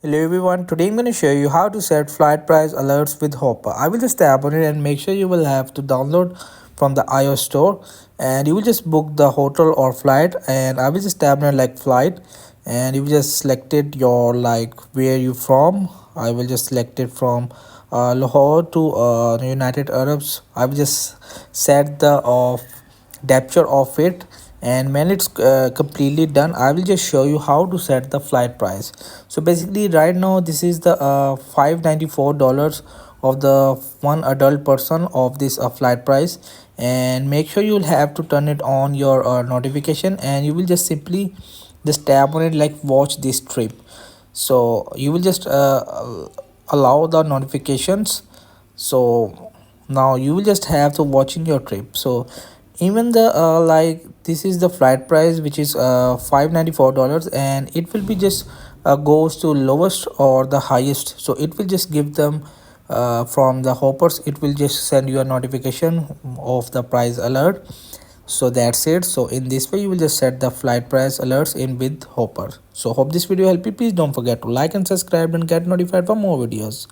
Hello everyone, today I'm going to show you how to set flight price alerts with Hopper. I will just tap on it and make sure you will have to download from the iOS store, and you will just book the hotel or flight, and I will just tap on like flight, and you will just select it your like where you from. I will just select it from Lahore to United Arabs. I will just set the capture of it, and when it's completely done I will just show you how to set the flight price. So basically right now this is the $594 of the one adult person of this flight price, and make sure you'll have to turn it on your notification, and you will just simply just tap on it like watch this trip. So you will just allow the notifications. So now you will just have to watching your trip. So even the like this is the flight price, which is $594, and it will be just goes to lowest or the highest. So it will just give them from the hoppers, it will just send you a notification of the price alert. So that's it. So in this way you will just set the flight price alerts in with hopper. So hope this video helped you. Please don't forget to like and subscribe and get notified for more videos.